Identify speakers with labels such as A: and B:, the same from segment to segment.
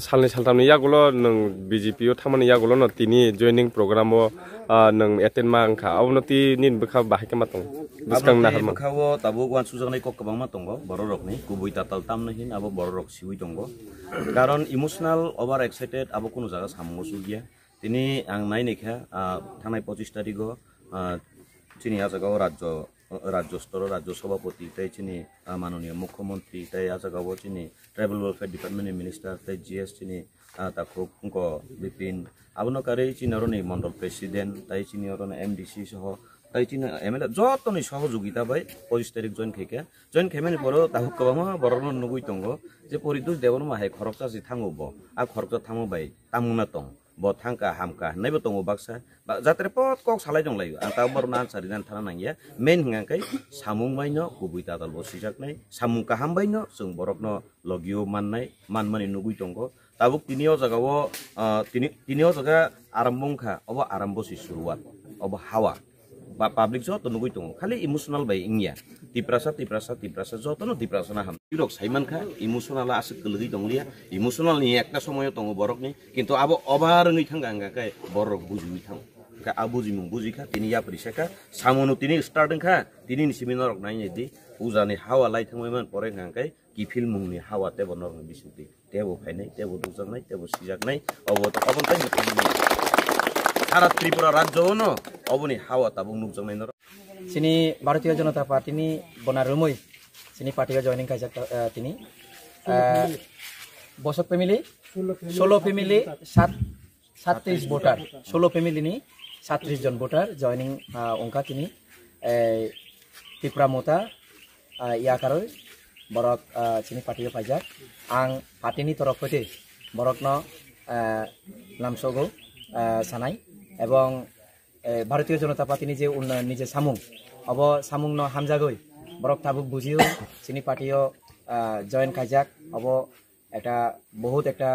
A: salni saltamni yagulo nang BJP o thamani yagulo no tini joining program o nang attend ma angkha awno ti nin bkha bahai ka matong biskang na harma
B: khawo tabo wan sujangnai kok kabang ma tongo bororokni kubui tatal tamna hin abo bororok siwi tongo karon emotional over excited abo kono jaga sammo sugia tini ang nai nekha thanai 25 tarikh chini ajagao রাজ্য স্তর রাজ্য সভাপতি তাই চিনি মাননীয় মুখ্যমন্ত্রী তাই আজাগাও চিনি ট্রাইবেল ওয়েলফেয়ার ডিপার্টমেন্টের মিনিস্টার তাই জিএস চিনি তাকো বিপিন আবনকারে চিনি অরনি মন্ডল প্রেসিডেন্ট তাই চিনি অরনি এমডিসি সহ তাই চিনি এমএলএ যতনি সহযোগিতা বাই 25 তারিখ জয়েন খেমেনি পর তাহুক কবামা বরন নুগুই তঙ্গ যে পরিদুষ দেবন মাহে খরকটা জি থাঙ্গব আ খরকটা থামো বাই তামুনা তং bo thangka hamka naibo tongo baksa jatre pot kok salai dong layo ang tabar nan sarinan thana nangya main ngankai samung maino kubui tatal bo sijak nai samung ka hambaino sung borokno logio mannai manmani nugui tongo tabuk tinio jagawo tinio jaga arambongkha obo arambo si suruat obo hawa ba public jo to nugui tongo khali emotional bai ingya tiprasa jo to no tiprasa na ham irok saiman kha emotional la asik kelgi donglia emotional ni ekta somoyo tongo borok ni kintu abo obar ngi thanga anga kai borok bujui thang ka abuji mung buji kha tini ya prisaka samono tini starting kha tini ni seminar ok nai di ujani hawa lai thangmai man pore ngai ki film mung ni hawa te bonor ni bisuti tebo phainai tebo dujak nai tebo sijak nai obo to abon tai সারা ত্রিপুরা রাজ্য ন অবনি হাওয়া তাবুং নুকজংনাই নর
C: সিনি ভারতীয় জনতা party নি বনারুমই সিনি পার্টিও joining কাইজাক তিনি বসক family 16 family 37 voter 16 family নি 37 জন voter joining অংকা তিনি ত্রিপুরা মতা ইয়াকারই বরক সিনি পার্টিও পাইজাক আং পার্টিনি তরফ হতে বরকন নামসগো সানাই এবং ভারতীয় জনতা পার্টি নিজে উন্নয়ন নিজে সামুং অব সামুং ন হামজাগই বরক তাবুক বুঝিও চিনি পার্টিও জয়েন কাইজাক অব একটা বহুত একটা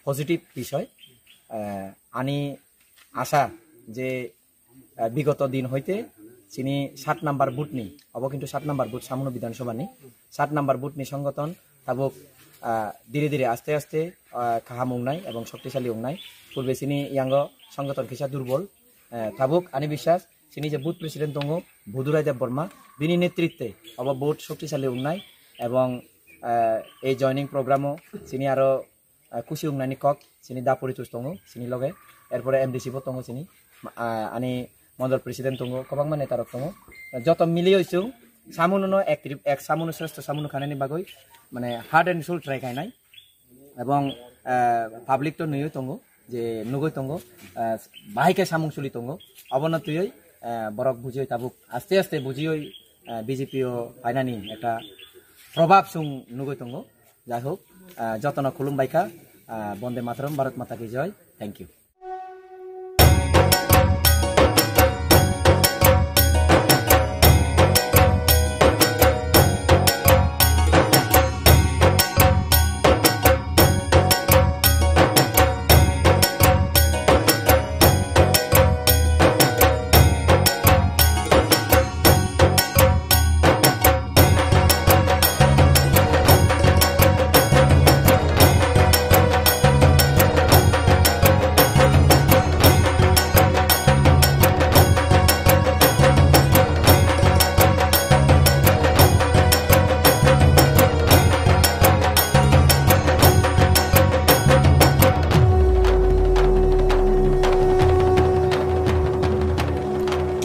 C: পজিটিভ বিষয় আনি আশা যে বিগত দিন হইতে চিনি 7 নাম্বার বুথ নি অব কিন্তু 7 নাম্বার বুথ সামুন বিধানসভা নি 7 নাম্বার বুথ নি সংগঠন তাবুক ধীরে ধীরে আস্তে আস্তে খাহামুং নাই এবং শক্তিশালী উং নাই পূর্বে চিনি ইয়াঙ্গ সংগঠন কিসা দুর্বল থাবুক আনি বিশ্বাস চিনি যে বুথ প্রেসিডেন্ট দङ ভুদুরাই দেব বর্মা বিনি নেতৃত্বে অব বহুত শক্তিশালী উংনাই এবং এই জয়নিং প্রোগ্রামও চিনি আরো খুশি উংনানি কক চিনি দা পরিতোষ দङ চিনি লগে এরপরে এমডিসি বো দङ চিনি আনি মন্ডল প্রেসিডেন্ট দङ কবাং মানে তারক দङ যত মিলি হইছু সামুনো এক সামুনো শ্রেষ্ঠ সামুনো খানানি বাগৈ মানে হার্ড এন্ড সোল ট্রাই খাই নাই এবং পাবলিক তো নই দङ যে নুগৈ দङ বাহিকে সামুং চলি দङ অবনতিই বরক বুঝিই তাবুক আস্তে আস্তে বুঝিই বিজেপিও ফাইনানি একটা প্রভাব সুং নুগৈ দङ যাই হোক যতন খুলুমবাইখা বন্দে মাতরম ভারত মাতা কি জয় thank you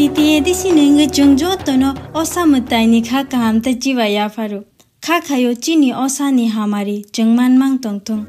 D: Titi edisi nenge jongjo tono osa mutai ni kha kaham ta jiwa ya faru kha khayo chini osa ni hamari jengman mang tongtung